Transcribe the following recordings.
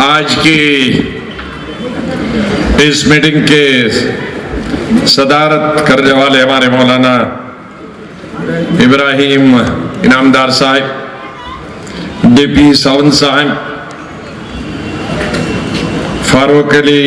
आज की इस मीटिंग के सदारत करने वाले हमारे मौलाना इब्राहिम इनामदार साहब, DP सावंत साहब, Farooq Ali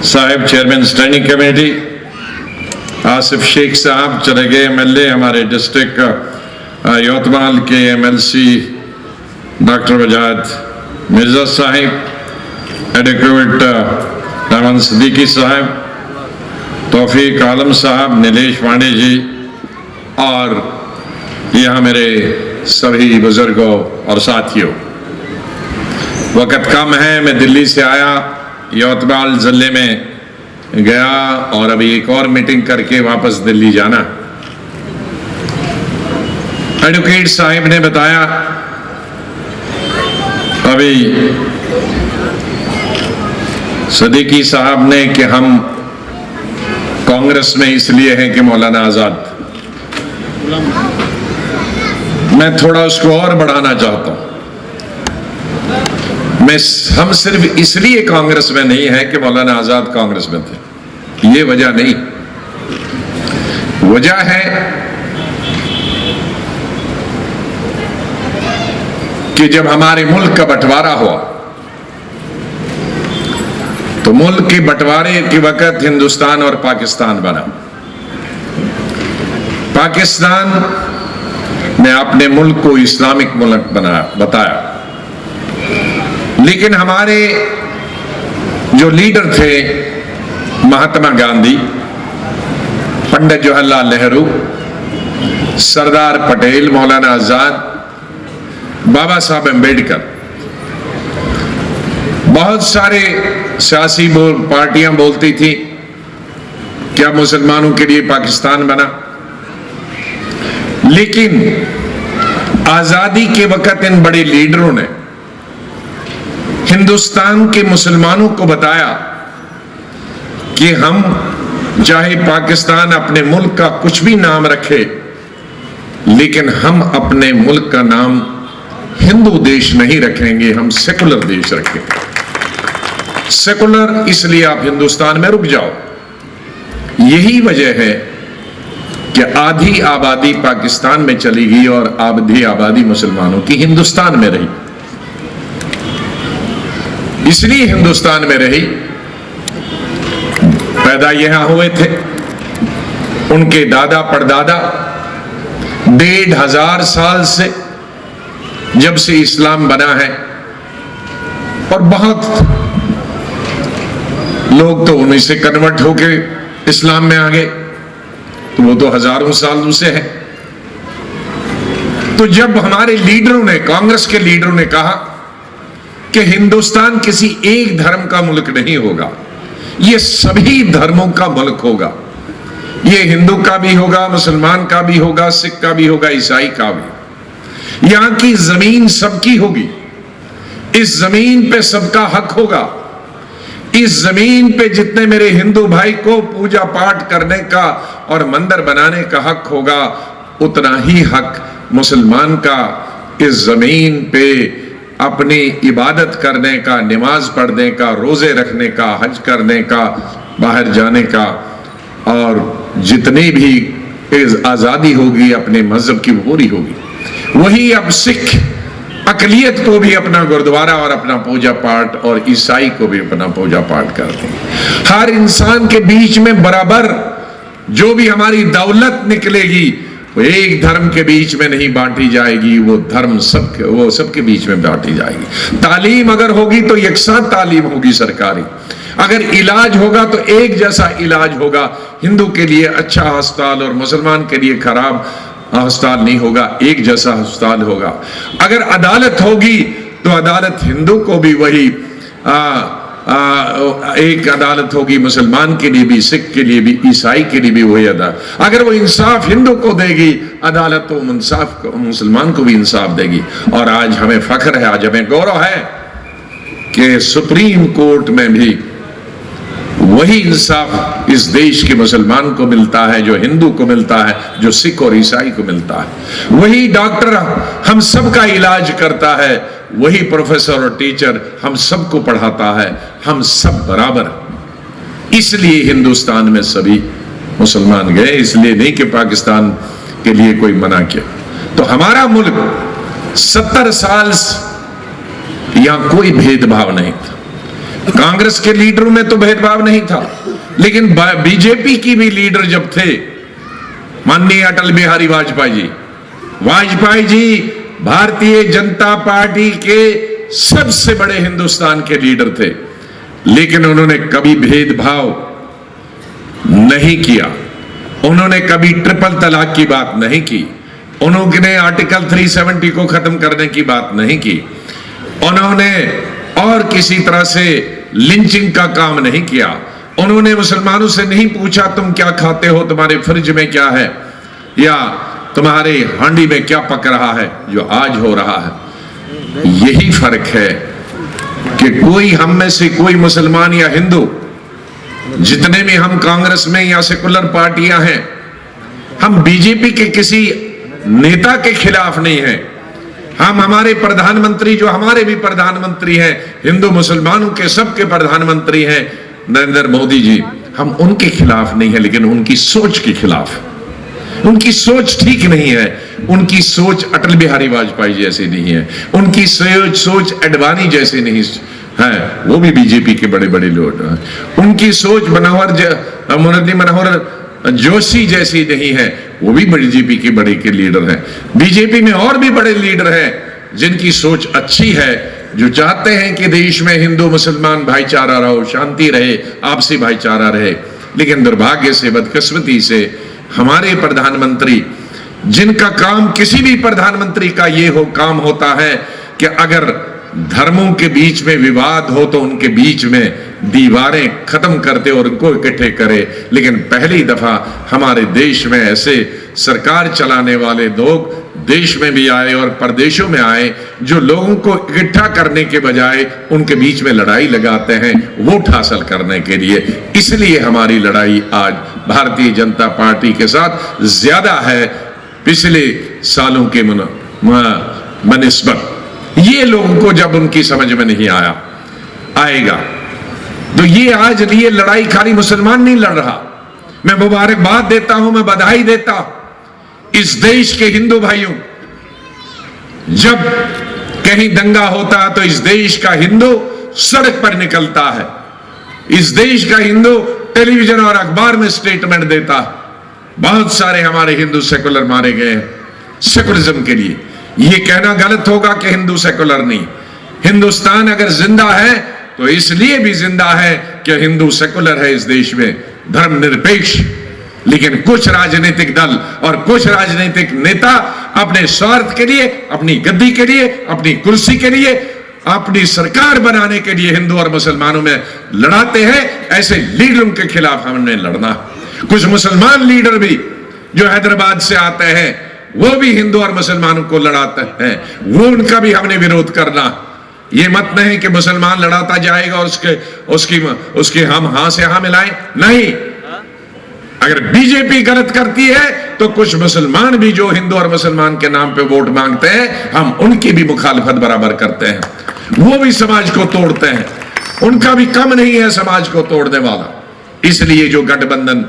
sahab chairman standing committee, Asif Sheikh sahab चले गए MLA, हमारे डिस्ट्रिक्ट यवतमाल के MLC doctor Wajad Mirza sahib, advocate Rehman Siddiqui sahab, Taufiq आलम साहब, नीलेश पांडे जी और यहाँ मेरे सभी बुजुर्गों और साथियों। वक्त कम है, मैं दिल्ली से आया, यवतमाल जिले में गया और अभी एक और मीटिंग करके वापस दिल्ली जाना। एडवोकेट साहब ने बताया अभी सिद्दीकी साहब ने कि हम कांग्रेस में इसलिए हैं कि मौलाना आजाद। मैं थोड़ा उसको और बढ़ाना चाहता हूं। हम सिर्फ इसलिए कांग्रेस में नहीं है कि मौलाना आजाद कांग्रेस में थे, ये वजह नहीं। वजह है कि जब हमारे मुल्क का बंटवारा हुआ तो मुल्क के बंटवारे के वक्त हिंदुस्तान और पाकिस्तान बना। पाकिस्तान ने अपने मुल्क को इस्लामिक मुल्क बताया, लेकिन हमारे जो लीडर थे महात्मा गांधी, पंडित जवाहरलाल नेहरू, सरदार पटेल, मौलाना आजाद, बाबा साहब अम्बेडकर, बहुत सारे सियासी पार्टियां बोलती थी क्या मुसलमानों के लिए पाकिस्तान बना, लेकिन आजादी के वक्त इन बड़े लीडरों ने हिंदुस्तान के मुसलमानों को बताया कि हम चाहे पाकिस्तान अपने मुल्क का कुछ भी नाम रखे, लेकिन हम अपने मुल्क का नाम हिंदू देश नहीं रखेंगे, हम सेकुलर देश रखेंगे। सेकुलर इसलिए आप हिंदुस्तान में रुक जाओ। यही वजह है कि आधी आबादी पाकिस्तान में चली गई और आधी आबादी मुसलमानों की हिंदुस्तान में रही। इसलिए हिंदुस्तान में रही, पैदा यहां हुए थे, उनके दादा परदादा 1500 साल से जब से इस्लाम बना है, और बहुत लोग तो उन्हीं से कन्वर्ट होके इस्लाम में आ गए, तो वो तो हजारों सालों से है। तो जब हमारे लीडरों ने, कांग्रेस के लीडरों ने कहा कि हिंदुस्तान किसी एक धर्म का मुल्क नहीं होगा, ये सभी धर्मों का मुल्क होगा, ये हिंदू का भी होगा, मुसलमान का भी होगा, सिख का भी होगा, ईसाई का भी, यहां की जमीन सबकी होगी, इस जमीन पे सबका हक होगा, इस जमीन पे जितने मेरे हिंदू भाई को पूजा पाठ करने का और मंदिर बनाने का हक होगा, उतना ही हक मुसलमान का इस जमीन पे अपनी इबादत करने का, नमाज पढ़ने का, रोजे रखने का, हज करने का, बाहर जाने का, और जितनी भी आजादी होगी अपने मजहब की पूरी होगी। वही अब सिख अकलियत को भी अपना गुरुद्वारा और अपना पूजा पाठ, और ईसाई को भी अपना पूजा पाठ करते हैं। हर इंसान के बीच में बराबर जो भी हमारी दौलत निकलेगी वो एक धर्म के बीच में नहीं बांटी जाएगी, वो धर्म सबके बीच में बांटी जाएगी। तालीम अगर होगी तो यकसा तालीम होगी सरकारी, अगर इलाज होगा तो एक जैसा इलाज होगा। हिंदू के लिए अच्छा अस्पताल और मुसलमान के लिए खराब अस्पताल नहीं होगा, एक जैसा अस्पताल होगा। अगर अदालत होगी तो अदालत हिंदू को भी वही एक अदालत होगी, मुसलमान के लिए भी, सिख के लिए भी, ईसाई के लिए भी वही अदालत। अगर वो इंसाफ हिंदू को देगी अदालत, तो इंसाफ मुसलमान को भी इंसाफ देगी। और आज हमें फख्र है, आज हमें गौरव है कि सुप्रीम कोर्ट में भी वही इंसाफ इस देश के मुसलमान को मिलता है जो हिंदू को मिलता है, जो सिख और ईसाई को मिलता है। वही डॉक्टर हम सबका इलाज करता है, वही प्रोफेसर और टीचर हम सबको पढ़ाता है, हम सब बराबर। इसलिए हिंदुस्तान में सभी मुसलमान गए, इसलिए नहीं कि पाकिस्तान के लिए कोई मना किया। तो हमारा मुल्क 70 साल यहां कोई भेदभाव नहीं था। कांग्रेस के लीडरों में तो भेदभाव नहीं था, लेकिन बीजेपी की भी लीडर जब थे, माननीय अटल बिहारी वाजपेयी जी भारतीय जनता पार्टी के सबसे बड़े हिंदुस्तान के लीडर थे, लेकिन उन्होंने कभी भेदभाव नहीं किया। उन्होंने कभी ट्रिपल तलाक की बात नहीं की। उन्होंने आर्टिकल 370 को खत्म करने की बात नहीं की। उन्होंने और किसी तरह से लिंचिंग का काम नहीं किया। उन्होंने मुसलमानों से नहीं पूछा तुम क्या खाते हो, तुम्हारे फ्रिज में क्या है, या तुम्हारे हांडी में क्या पक रहा है, जो आज हो रहा है। यही फर्क है कि कोई हम में से कोई मुसलमान या हिंदू, जितने भी हम कांग्रेस में या सेकुलर पार्टियां हैं, हम बीजेपी के किसी नेता के खिलाफ नहीं हैं। हम हमारे प्रधानमंत्री, जो हमारे भी प्रधानमंत्री हैं, हिंदू मुसलमानों के सबके प्रधानमंत्री हैं नरेंद्र मोदी जी, हम उनके खिलाफ नहीं है, लेकिन उनकी सोच के खिलाफ। उनकी सोच ठीक नहीं है। उनकी सोच अटल बिहारी वाजपेयी जैसी नहीं है। उनकी सोच अडवाणी जैसी नहीं है, वो भी बीजेपी के बड़े बड़े लोग हैं। उनकी सोच मुरली मनोहर जोशी जैसी नहीं है, वो भी बीजेपी के बड़े के लीडर हैं। बीजेपी में और भी बड़े लीडर हैं जिनकी सोच अच्छी है, जो चाहते हैं कि देश में हिंदू मुसलमान भाईचारा रहो, शांति रहे, आपसी भाईचारा रहे। लेकिन दुर्भाग्य से, बदकिस्मती से, हमारे प्रधानमंत्री, जिनका काम किसी भी प्रधानमंत्री का ये काम होता है कि अगर धर्मों के बीच में विवाद हो तो उनके बीच में दीवारें खत्म करते और उनको इकट्ठे करे। लेकिन पहली दफा हमारे देश में ऐसे सरकार चलाने वाले लोग देश में भी आए और प्रदेशों में आए, जो लोगों को इकट्ठा करने के बजाय उनके बीच में लड़ाई लगाते हैं वोट हासिल करने के लिए। इसलिए हमारी लड़ाई आज भारतीय जनता पार्टी के साथ ज्यादा है पिछले सालों के बनिस्बत। ये लोगों को जब उनकी समझ में नहीं आएगा तो ये आज ये लड़ाई खाली मुसलमान नहीं लड़ रहा। मैं मुबारकबाद देता हूं, मैं बधाई देता इस देश के हिंदू भाइयों। जब कहीं दंगा होता तो इस देश का हिंदू सड़क पर निकलता है, इस देश का हिंदू टेलीविजन और अखबार में स्टेटमेंट देता। बहुत सारे हमारे हिंदू सेकुलर मारे गए हैं सेकुलरिज्म के लिए। यह कहना गलत होगा कि हिंदू सेकुलर नहीं। हिंदुस्तान अगर जिंदा है तो इसलिए भी जिंदा है कि हिंदू सेकुलर है इस देश में, धर्मनिरपेक्ष। लेकिन कुछ राजनीतिक दल और कुछ राजनीतिक नेता अपने स्वार्थ के लिए, अपनी गद्दी के लिए, अपनी कुर्सी के लिए, अपनी सरकार बनाने के लिए हिंदू और मुसलमानों में लड़ाते हैं। ऐसे लीडरों के खिलाफ हमने लड़ना। कुछ मुसलमान लीडर भी जो हैदराबाद से आते हैं, वो भी हिंदू और मुसलमानों को लड़ाते हैं, वो उनका भी हमने विरोध करना। ये मत नहीं कि मुसलमान लड़ाता जाएगा और उसके हम हां से हां मिलाएं। नहीं, अगर बीजेपी गलत करती है तो कुछ मुसलमान भी जो हिंदू और मुसलमान के नाम पे वोट मांगते हैं, हम उनकी भी मुखालफत बराबर करते हैं। वो भी समाज को तोड़ते हैं, उनका भी कम नहीं है समाज को तोड़ने वाला। इसलिए जो गठबंधन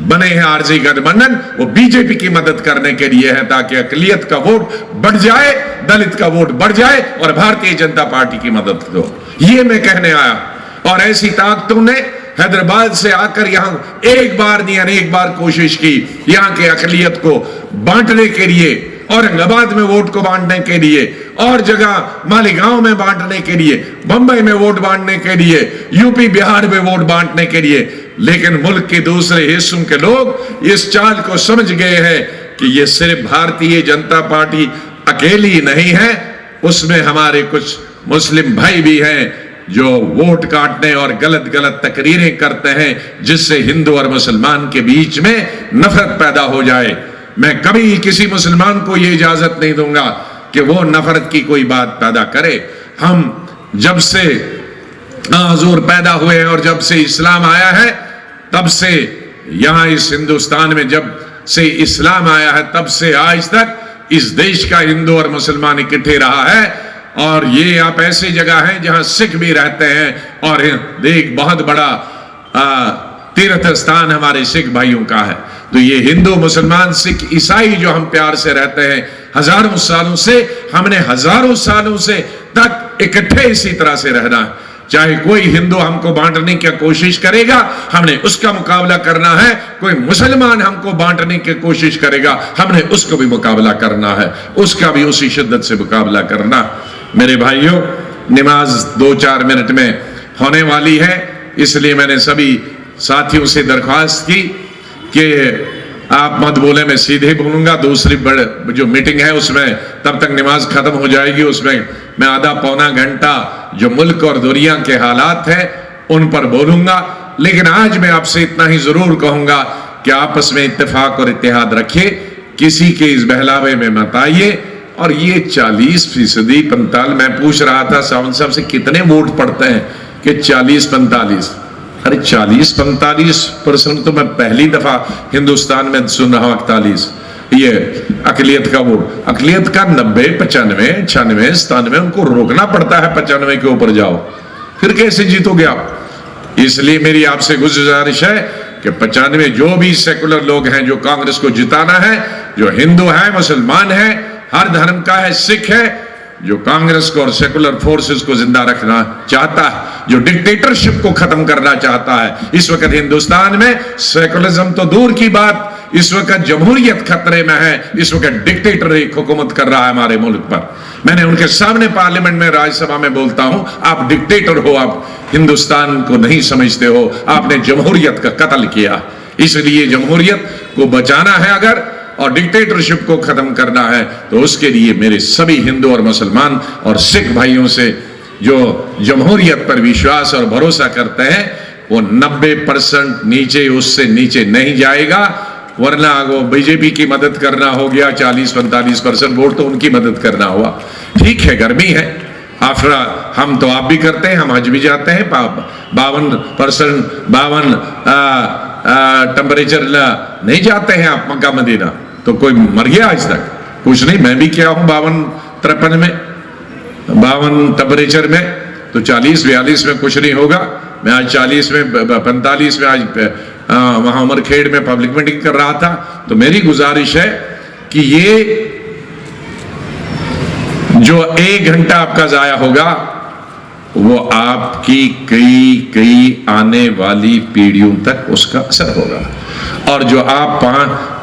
बने हैं, आरजी गठबंधन, वो बीजेपी की मदद करने के लिए है, ताकि अकलियत का वोट बढ़ जाए, दलित का वोट बढ़ जाए और भारतीय जनता पार्टी की मदद हो। ये मैं कहने आया। और ऐसी ताकतों ने हैदराबाद से आकर यहां एक बार नहीं अनेक बार कोशिश की यहां के अकलियत को बांटने के लिए, औरंगाबाद में वोट को बांटने के लिए, और जगह मालीगांव में बांटने के लिए, बंबई में वोट बांटने के लिए, यूपी बिहार में वोट बांटने के लिए। लेकिन मुल्क के दूसरे हिस्सों के लोग इस चाल को समझ गए हैं कि ये सिर्फ भारतीय जनता पार्टी अकेली नहीं है, उसमें हमारे कुछ मुस्लिम भाई भी हैं जो वोट काटने और गलत गलत तकरीरें करते हैं, जिससे हिंदू और मुसलमान के बीच में नफरत पैदा हो जाए। मैं कभी किसी मुसलमान को यह इजाजत नहीं दूंगा कि वो नफरत की कोई बात पैदा करे। हम जब से हुजूर पैदा हुए हैं और जब से इस्लाम आया है, तब से यहां इस हिंदुस्तान में जब से इस्लाम आया है, तब से आज तक इस देश का हिंदू और मुसलमान इकट्ठे रहा है। और ये आप ऐसी जगह हैं जहां सिख भी रहते हैं, और एक बहुत बड़ा तीर्थ स्थान हमारे सिख भाइयों का है। तो ये हिंदू, मुसलमान, सिख, ईसाई जो हम प्यार से रहते हैं हजारों सालों से, हमने हजारों सालों से तक इकट्ठे इसी तरह से रहना है। चाहे कोई हिंदू हमको बांटने की कोशिश करेगा, हमने उसका मुकाबला करना है। कोई मुसलमान हमको बांटने की कोशिश करेगा, हमने उसको भी मुकाबला करना है, उसका भी उसी शिद्दत से मुकाबला करना। मेरे भाइयों, नमाज 2-4 मिनट में होने वाली है, इसलिए मैंने सभी साथियों से दरख्वास्त की कि आप मत बोले, मैं सीधे बोलूंगा। दूसरी बड़े जो मीटिंग है उसमें तब तक नमाज खत्म हो जाएगी, उसमें मैं आधा पौना घंटा जो मुल्क और दुनिया के हालात हैं उन पर बोलूंगा। लेकिन आज मैं आपसे इतना ही जरूर कहूंगा कि आपस में इत्तेफाक और इत्तेहाद रखिए, किसी के इस बहलावे में मत आइए। और ये 40%, 45, मैं पूछ रहा था सावंत साहब से कितने वोट पड़ते हैं कि 40-45। अरे 40-45% तो मैं पहली दफा हिंदुस्तान में सुन रहा हूं। 41 ये अकलियत का वोट, अकलियत का 90, 95, 96, 97, उनको रोकना पड़ता है 95 के ऊपर जाओ, फिर कैसे जीतोगे आप। इसलिए मेरी आपसे गुजारिश है कि 95 जो भी सेकुलर लोग हैं जो कांग्रेस को जिताना है, जो हिंदू है, मुसलमान है, हर धर्म का है, सिख है, जो कांग्रेस को और सेकुलर फोर्सेस को जिंदा रखना चाहता है, जो डिक्टेटरशिप को खत्म करना चाहता है। इस वक्त हिंदुस्तान में सेकुलरिज्म तो दूर की बात, इस वक्त जमहूरियत खतरे में है। इस वक्त डिक्टेटर एक हुकूमत कर रहा है हमारे मुल्क पर। मैंने उनके सामने पार्लियामेंट में, राज्यसभा में बोलता हूं, आप डिक्टेटर हो, आप हिंदुस्तान को नहीं समझते हो, आपने जमहूरियत का कत्ल किया। इसलिए जमहूरियत को बचाना है अगर, और डिक्टेटरशिप को खत्म करना है, तो उसके लिए मेरे सभी हिंदू और मुसलमान और सिख भाइयों से जो जमहूरियत पर विश्वास और भरोसा करते हैं, वो 90% नीचे, उससे नीचे नहीं जाएगा। वरना वो बीजेपी की मदद करना हो गया, 40-45% वोट तो उनकी मदद करना हुआ। ठीक है, गर्मी है, आफ्टर हम तो आप भी करते हैं, हम हज भी जाते हैं, 52 टेम्परेचर नहीं जाते हैं आप मक्का मदीना, तो कोई मर गया आज तक? कुछ नहीं, मैं भी क्या हूं 52-53 में, 52 टेम्परेचर में, तो 40-42 में कुछ नहीं होगा। मैं आज 40 में, 45 में, आज वहां उमरखेड़ में पब्लिक मीटिंग कर रहा था। तो मेरी गुजारिश है कि ये जो 1 घंटा आपका जाया होगा, वो आपकी कई आने वाली पीढ़ियों तक उसका असर होगा। और जो आप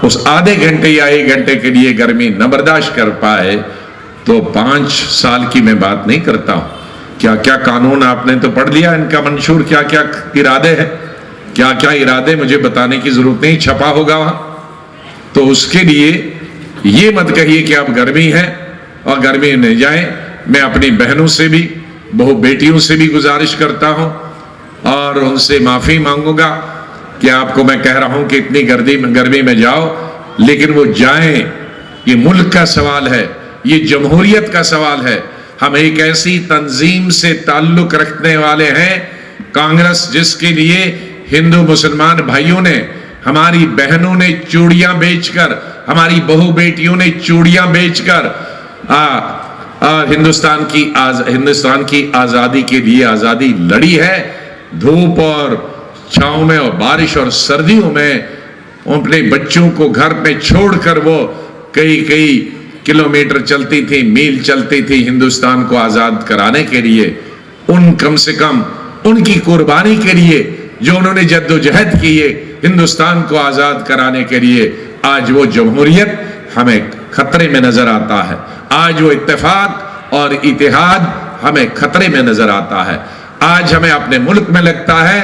उस आधे घंटे या 1 घंटे के लिए गर्मी न बर्दाश्त कर पाए, तो 5 साल की मैं बात नहीं करता हूं। क्या क्या कानून आपने तो पढ़ लिया, इनका मंशूर क्या क्या इरादे हैं, क्या क्या इरादे मुझे बताने की जरूरत नहीं, छपा होगा वहां। तो उसके लिए ये मत कहिए कि अब गर्मी है और गर्मी नहीं जाए। मैं अपनी बहनों से भी, बहु बेटियों से भी गुजारिश करता हूं और उनसे माफी मांगूंगा कि आपको मैं कह रहा हूं कि इतनी गर्मी में जाओ, लेकिन वो जाएं। ये मुल्क का सवाल है, ये जमहूरियत का सवाल है। हम एक ऐसी तंजीम से ताल्लुक रखने वाले हैं, कांग्रेस, जिसके लिए हिंदू मुसलमान भाइयों ने, हमारी बहनों ने चूड़ियां बेचकर, हमारी बहु बेटियों ने चूड़ियां बेचकर हिंदुस्तान की आजादी के लिए आजादी लड़ी है। धूप और छांव में और बारिश और सर्दियों में अपने बच्चों को घर में छोड़कर वो कई किलोमीटर चलती थी, मील चलती थी हिंदुस्तान को आजाद कराने के लिए। कम से कम उनकी कुर्बानी के लिए जो उन्होंने जद्दोजहद की है हिंदुस्तान को आजाद कराने के लिए, आज वो जमहूरियत हमें खतरे में नजर आता है। आज वो इत्तेफाक और इत्तेहाद हमें खतरे में नजर आता है। आज हमें अपने मुल्क में लगता है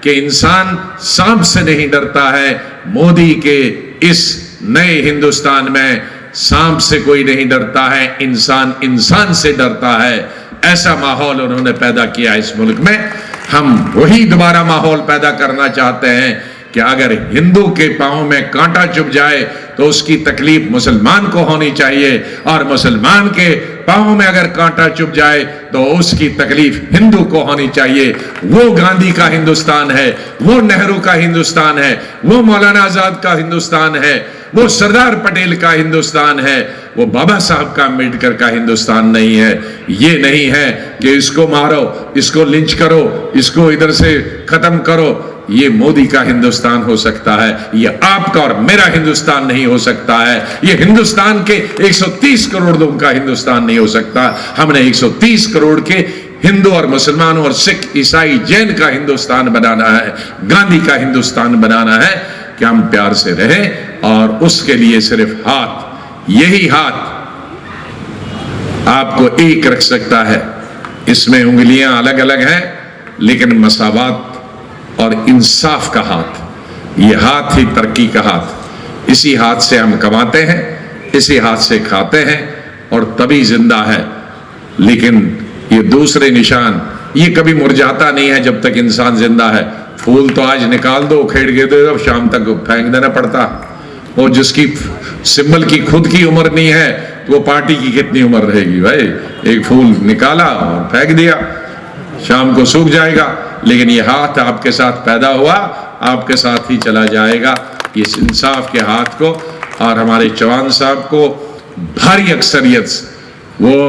कि इंसान सांप से नहीं डरता है। मोदी के इस नए हिंदुस्तान में सांप से कोई नहीं डरता है, इंसान इंसान से डरता है। ऐसा माहौल उन्होंने पैदा किया इस मुल्क में। हम वही दोबारा माहौल पैदा करना चाहते हैं कि अगर हिंदू के पांव में कांटा चुभ जाए तो उसकी तकलीफ मुसलमान को होनी चाहिए, और मुसलमान के पांव में अगर कांटा चुभ जाए तो उसकी तकलीफ हिंदू को होनी चाहिए। वो गांधी का हिंदुस्तान है, वो नेहरू का हिंदुस्तान है, वो मौलाना आजाद का हिंदुस्तान है। वो सरदार पटेल का हिंदुस्तान है, वो बाबा साहब का अम्बेडकर का हिंदुस्तान नहीं है। ये नहीं है कि इसको मारो, इसको लिंच करो, इसको इधर से खत्म करो। ये मोदी का हिंदुस्तान हो सकता है, ये आपका और मेरा हिंदुस्तान नहीं हो सकता है। ये हिंदुस्तान के 130 करोड़ लोगों का हिंदुस्तान नहीं हो सकता। हमने 130 करोड़ के हिंदू और मुसलमानों और सिख, ईसाई, जैन का हिंदुस्तान बनाना है, गांधी का हिंदुस्तान बनाना है कि हम प्यार से रहें। और उसके लिए सिर्फ हाथ, यही हाथ आपको एक रख सकता है। इसमें उंगलियां अलग अलग हैं, लेकिन मसावात और इंसाफ का हाथ, ये हाथ ही तरक्की का हाथ। इसी हाथ से हम कमाते हैं, इसी हाथ से खाते हैं और तभी जिंदा है। लेकिन ये दूसरे निशान, ये कभी मुरझाता नहीं है जब तक इंसान जिंदा है। फूल तो आज निकाल दो, उखेड़ के दे दो, शाम तक फेंक देना पड़ता। और जिसकी सिंबल की खुद की उम्र नहीं है, तो वो पार्टी की कितनी उम्र रहेगी भाई? एक फूल निकाला और फेंक दिया, शाम को सूख जाएगा। लेकिन ये हाथ आपके साथ पैदा हुआ, आपके साथ ही चला जाएगा। इस इंसाफ के हाथ को, और हमारे चौहान साहब को भारी अक्सरियत, वो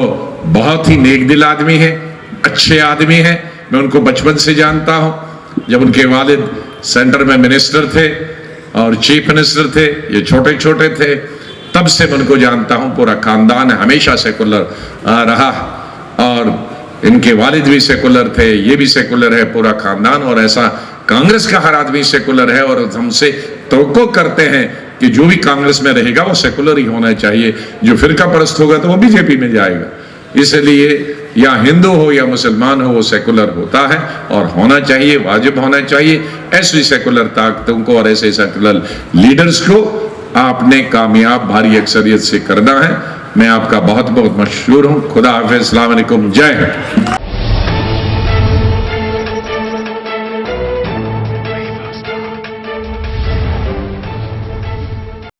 बहुत ही नेक दिल आदमी है, अच्छे आदमी है। मैं उनको बचपन से जानता हूं। जब उनके वालिद सेंटर में मिनिस्टर थे और चीफ मिनिस्टर थे, ये छोटे छोटे थे, तब से मैं उनको जानता हूं। पूरा खानदान हमेशा सेकुलर रहा और इनके वालिद भी सेकुलर थे, ये भी सेकुलर है, पूरा खानदान। और ऐसा कांग्रेस का हर आदमी सेकुलर है और हमसे तवक्को करते हैं कि जो भी कांग्रेस में रहेगा वो सेकुलर ही होना चाहिए। जो फिरका परस्त होगा तो वो बीजेपी में जाएगा। इसलिए या हिंदू हो या मुसलमान हो, वो सेकुलर होता है और होना चाहिए, वाजिब होना चाहिए। ऐसी सेकुलर ताकतों को और ऐसे सेकुलर लीडर्स को आपने कामयाब भारी अक्सरियत से करना है। मैं आपका बहुत बहुत मशहूर हूं। खुदा हाफिज़, अस्सलाम वालेकुम, जय हिंद।